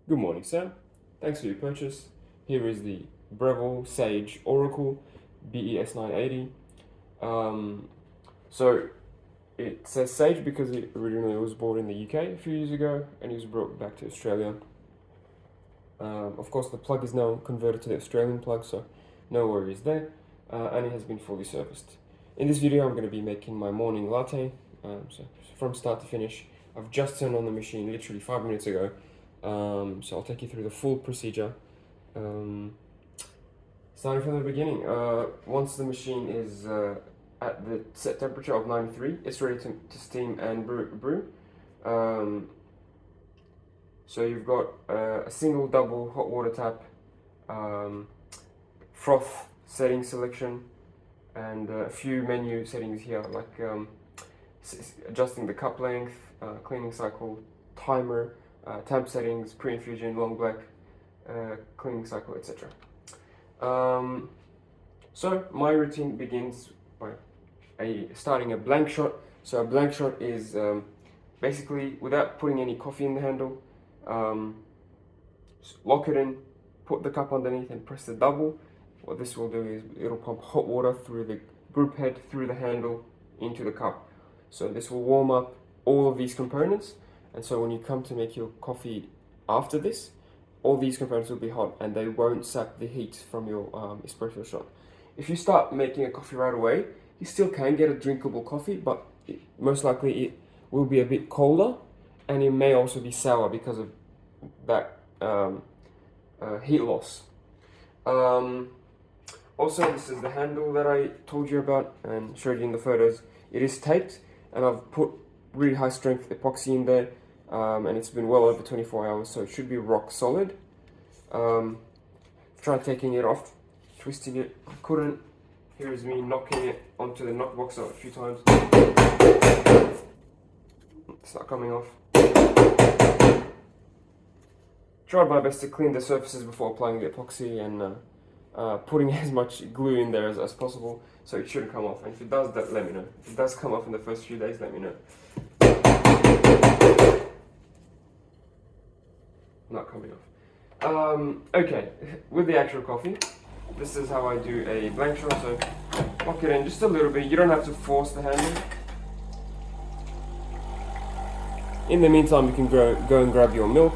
Good morning, sir. Thanks for your purchase. Here is the Breville Sage Oracle BES980. So it says Sage because it originally was bought in the UK a few years ago and it was brought back to Australia. Of course, the plug is now converted to the Australian plug, so no worries there. And it has been fully serviced. In this video, I'm going to be making my morning latte. So from start to finish, I've just turned on the machine literally 5 minutes ago. So I'll take you through the full procedure. Starting from the beginning, once the machine is at the set temperature of 93, it's ready to steam and brew. So you've got a single double hot water tap, froth setting selection, and a few menu settings here like adjusting the cup length, cleaning cycle, timer, temp settings, pre-infusion, long black, cleaning cycle, etc. So my routine begins by starting a blank shot. So a blank shot is basically without putting any coffee in the handle. Lock it in, put the cup underneath and press the double. What this will do is it'll pump hot water through the group head, through the handle, into the cup. So this will warm up all of these components, and so when you come to make your coffee after this, all these components will be hot and they won't sap the heat from your espresso shot. If you start making a coffee right away, you still can get a drinkable coffee, but most likely it will be a bit colder and it may also be sour because of that heat loss. Also, this is the handle that I told you about and showed you in the photos. It is taped and I've put really high strength epoxy in there, and it's been well over 24 hours, so it should be rock solid. Tried taking it off, twisting it, I couldn't. Here is me knocking it onto the knock box a few times. It's not coming off. Tried my best to clean the surfaces before applying the epoxy and putting as much glue in there as possible, so it shouldn't come off. And if it does, let me know. If it does come off in the first few days, let me know. Not coming off. Okay, with the actual coffee, this is how I do a blank shot. So lock it in just a little bit. You don't have to force the handle. In the meantime, you can go and grab your milk.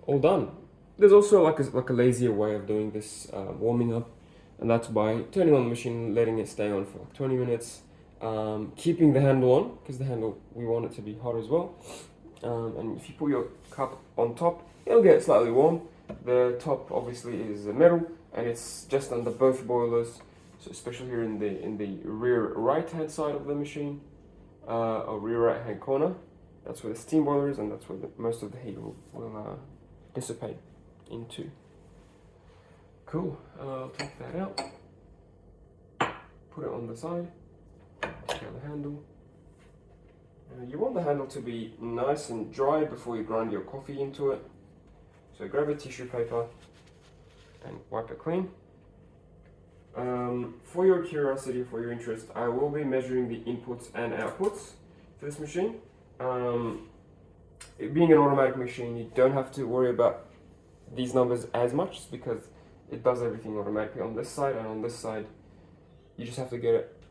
All done. There's also like a lazier way of doing this warming up, and that's by turning on the machine, letting it stay on for like 20 minutes, keeping the handle on because the handle, we want it to be hot as well. And if you put your cup on top, it'll get slightly warm. The top obviously is metal and it's just under both boilers, so especially here in the rear right hand side of the machine, or rear right hand corner. That's where the steam boiler is, and that's where most of the heat will dissipate into. Cool. I'll take that out, put it on the side, secure the handle. You want the handle to be nice and dry before you grind your coffee into it. So grab a tissue paper and wipe it clean. For your curiosity, for your interest, I will be measuring the inputs and outputs for this machine. It being an automatic machine, you don't have to worry about these numbers as much because it does everything automatically on this side, and on this side you just have to get it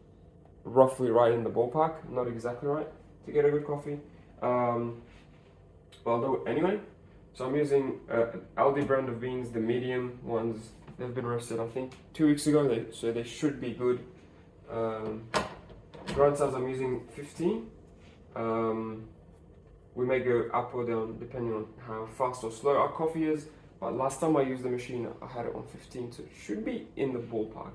roughly right in the ballpark, not exactly right, to get a good coffee. Well, I'll do it anyway. So I'm using Aldi brand of beans, the medium ones. They've been roasted I think 2 weeks ago, so they should be good. Grind size I'm using 15. We may go up or down depending on how fast or slow our coffee is, but last time I used the machine I had it on 15, so it should be in the ballpark.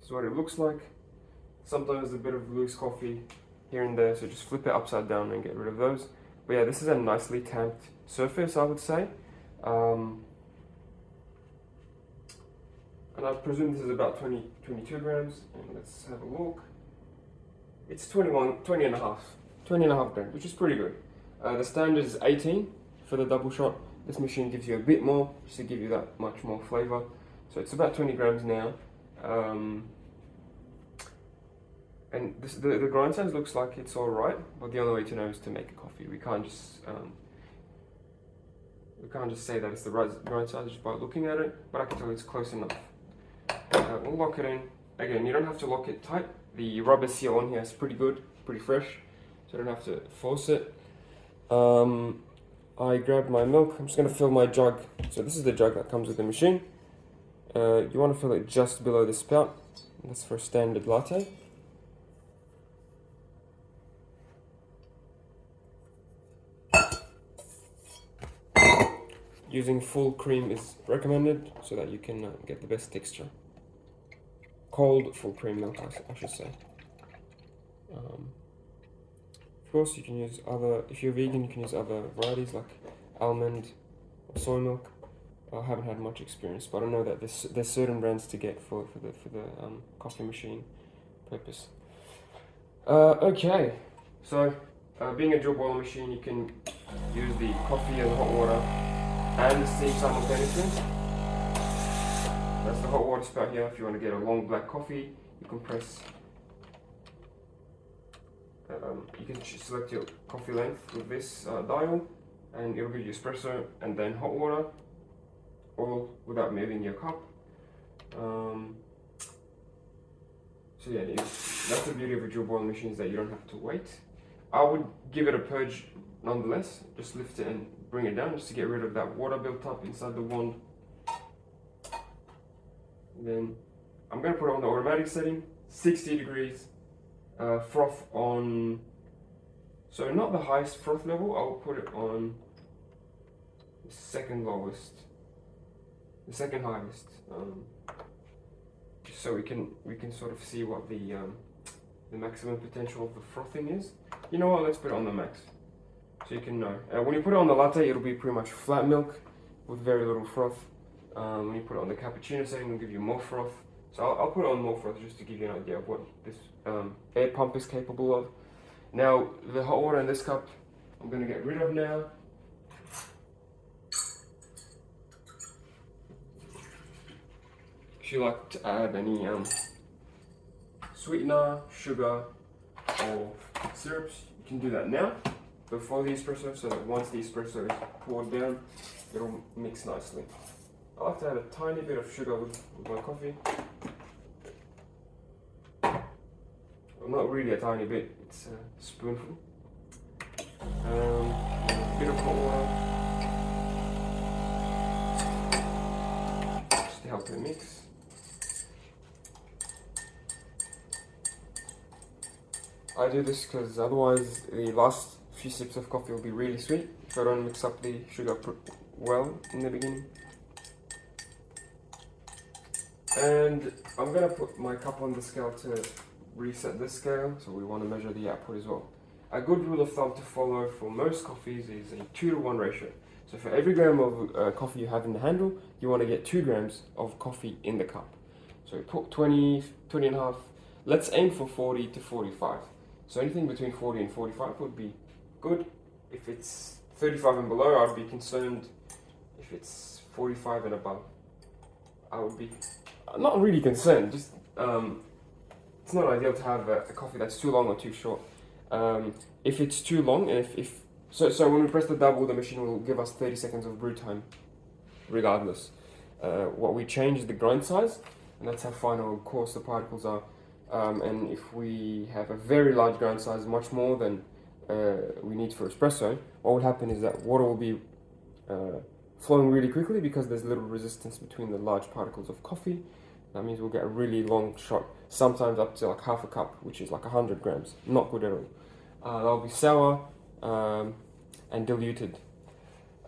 is what it looks like. Sometimes a bit of loose coffee here and there, so just flip it upside down and get rid of those. But yeah, this is a nicely tamped surface, I would say. And I presume this is about 22 grams. And let's have a look. It's 20 and a half grams, which is pretty good. The standard is 18 for the double shot. This machine gives you a bit more, just to give you that much more flavor. So it's about 20 grams now. And the grind size looks like it's all right, but the only way to know is to make a coffee. We can't just say that it's the right grind size just by looking at it, but I can tell it's close enough. We'll lock it in. Again, you don't have to lock it tight. The rubber seal on here is pretty good, pretty fresh, so I don't have to force it. I grabbed my milk. I'm just going to fill my jug. So this is the jug that comes with the machine. You want to fill it just below the spout. That's for a standard latte. Using full cream is recommended so that you can get the best texture. Cold full cream milk, I should say. Of course, you can use other, if you're vegan, you can use other varieties like almond or soy milk. I haven't had much experience, but I know that there's certain brands to get for the coffee machine purpose. Okay, so being a dual boiler machine, you can use the coffee and the hot water and the steam simultaneously. That's the hot water spout here. If you want to get a long black coffee, you can press. You can select your coffee length with this dial, and it'll give you espresso and then hot water, all without moving your cup. So yeah, that's the beauty of a dual boiler machine, is that you don't have to wait. I would give it a purge nonetheless. Just lift it and bring it down just to get rid of that water built up inside the wand. Then I'm going to put it on the automatic setting, 60 degrees, froth on, so not the highest froth level, I'll put it on the second lowest, the second highest, just so we can sort of see what the maximum potential of the frothing is. You know what, let's put it on the max, so you can know. When you put it on the latte, it'll be pretty much flat milk with very little froth. When you put it on the cappuccino setting, it'll give you more froth. So I'll put it on more froth just to give you an idea of what this air pump is capable of. Now, the hot water in this cup, I'm going to get rid of now. If you like to add any sweetener, sugar, or syrups, you can do that now before the espresso, so that once the espresso is poured down, it'll mix nicely. I like to add a tiny bit of sugar with my coffee. Well, not really a tiny bit, it's a spoonful. A bit of hot water, just to help it mix. I do this because otherwise the last few sips of coffee will be really sweet if I don't mix up the sugar well in the beginning. And I'm going to put my cup on the scale to reset the scale, so we want to measure the output as well. A good rule of thumb to follow for most coffees is a 2-to-1 ratio. So for every gram of coffee you have in the handle, you want to get 2 grams of coffee in the cup. So put 20 and a half, let's aim for 40 to 45. So anything between 40 and 45 would be good. If it's 35 and below, I'd be concerned. If it's 45 and above, I would be not really concerned, just it's not ideal to have a coffee that's too long or too short. If it's too long, and so when we press the double, the machine will give us 30 seconds of brew time regardless. What we change is the grind size, and that's how fine or coarse the particles are. And if we have a very large grind size, much more than we need for espresso, what will happen is that water will be flowing really quickly because there's little resistance between the large particles of coffee. That means we'll get a really long shot, sometimes up to like half a cup, which is like 100 grams. Not good at all. They'll be sour and diluted.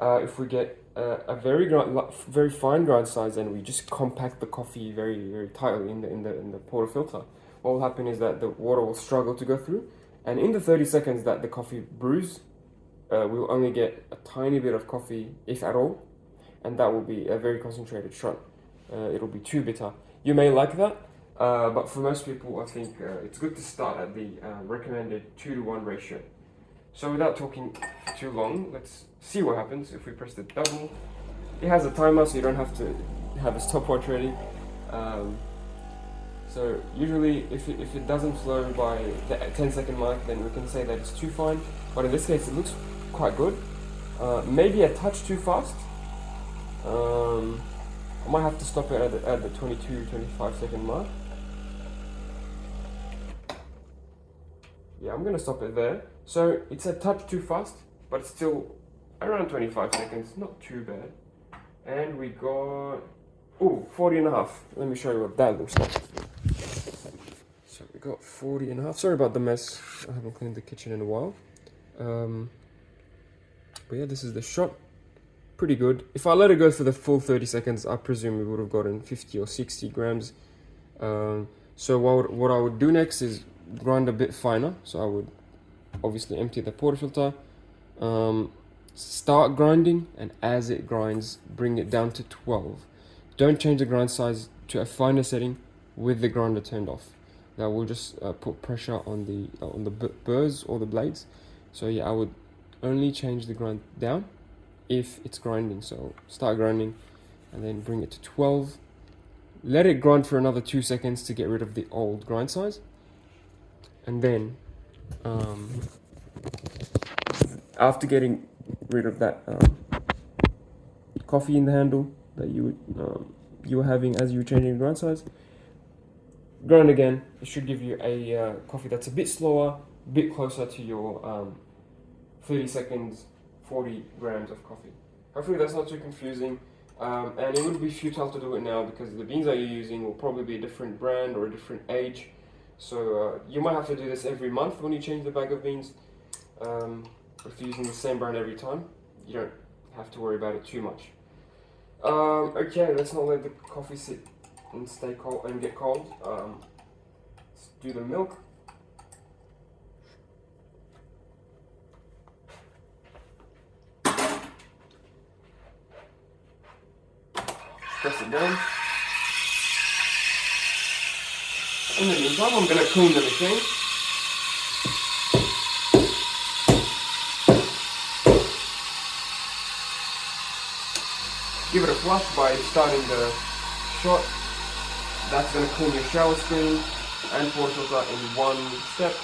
if we get a very fine grind size and we just compact the coffee very tightly in the portafilter, what will happen is that the water will struggle to go through, and in the 30 seconds that the coffee brews, we'll only get a tiny bit of coffee, if at all, and that will be a very concentrated shot. It'll be too bitter. You may like that, but for most people, I think it's good to start at the recommended 2-to-1 ratio. So without talking too long, let's see what happens if we press the double. It has a timer, so you don't have to have a stopwatch ready. So usually if it doesn't flow by the 10-second mark, then we can say that it's too fine. But in this case, it looks quite good. Maybe a touch too fast. I might have to stop it at the 22-25 second mark. Yeah, I'm gonna stop it there. So it's a touch too fast, but it's still around 25 seconds, not too bad. And we got, 40.5. Let me show you what that looks like. So we got 40.5. Sorry about the mess. I haven't cleaned the kitchen in a while. But yeah, this is the shot. Pretty good. If I let it go for the full 30 seconds, I presume we would have gotten 50 or 60 grams. So what I would do next is grind a bit finer. So I would obviously empty the portafilter, start grinding, and as it grinds, bring it down to 12. Don't change the grind size to a finer setting with the grinder turned off. That will just put pressure on the burrs or the blades. So yeah, I would only change the grind down if it's grinding. So start grinding and then bring it to 12. Let it grind for another 2 seconds to get rid of the old grind size, and then after getting rid of that coffee in the handle that you were having as you were changing the grind size, grind again. It should give you a coffee that's a bit slower, a bit closer to your 30 seconds, 40 grams of coffee. Hopefully that's not too confusing, and it would be futile to do it now because the beans that you're using will probably be a different brand or a different age. So you might have to do this every month when you change the bag of beans. If you're using the same brand every time, you don't have to worry about it too much. Okay, let's not let the coffee sit and stay cold and get cold. Let's do the milk. Press it down. In the meantime, I'm going to clean the machine. Give it a flush by starting the shot. That's going to clean your shower screen and portafilter in one step.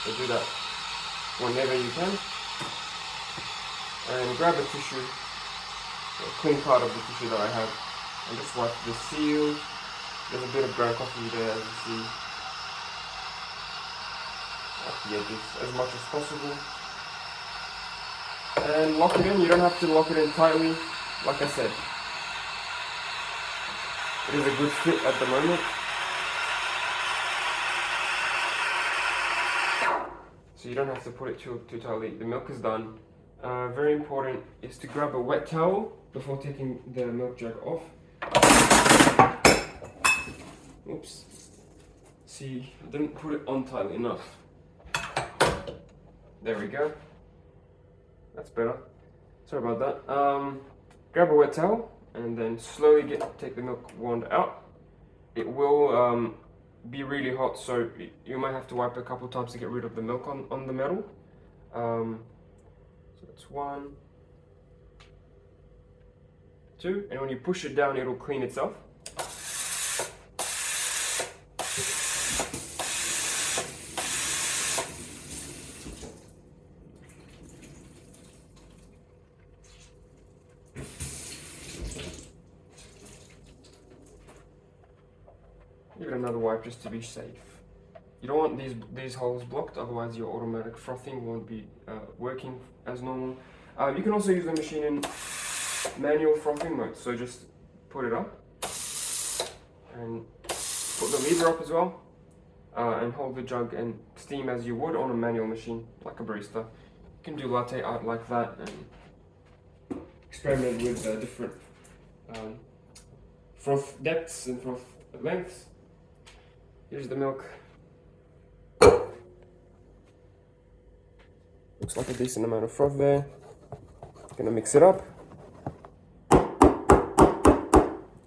So do that whenever you can. And grab a tissue, a clean part of the tissue that I have, and just wipe the seal. There's a bit of ground coffee there, as you see. Off the edges as much as possible. And lock it in. You don't have to lock it in tightly. Like I said, it is a good fit at the moment. So you don't have to put it too tightly. The milk is done. Very important is to grab a wet towel before taking the milk jug off. Oops. See, I didn't put it on tightly enough. There we go. That's better. Sorry about that. Grab a wet towel and then slowly take the milk wand out. It will be really hot, so you might have to wipe a couple times to get rid of the milk on the metal. So that's 1, 2, and when you push it down, it'll clean itself. Give it another wipe just to be safe. You don't want these holes blocked, otherwise your automatic frothing won't be working as normal. You can also use the machine in manual frothing mode, so just put it up and put the lever up as well, and hold the jug and steam as you would on a manual machine, like a barista. You can do latte art like that, and experimented with different froth depths and froth lengths. Here's the milk. Looks like a decent amount of froth there. Gonna mix it up.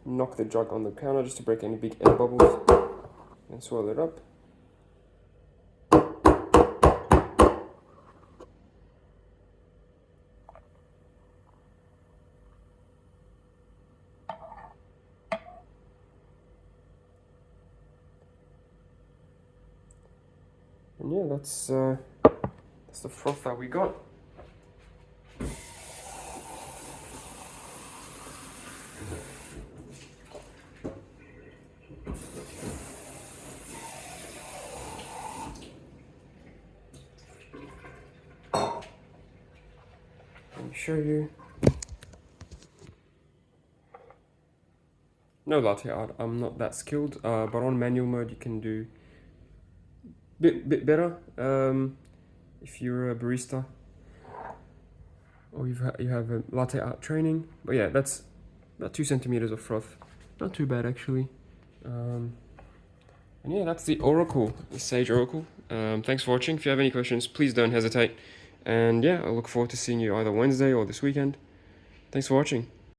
Knock the jug on the counter just to break any big air bubbles. And swirl it up. And yeah, that's the froth that we got. Let me show you. No latte art, I'm not that skilled, but on manual mode you can do bit better if you're a barista or you have a latte art training. But yeah, that's about 2 centimeters of froth. Not too bad actually. And yeah, that's the Oracle, the Sage Oracle. Thanks for watching. If you have any questions, please don't hesitate. And yeah, I look forward to seeing you either Wednesday or this weekend. Thanks for watching.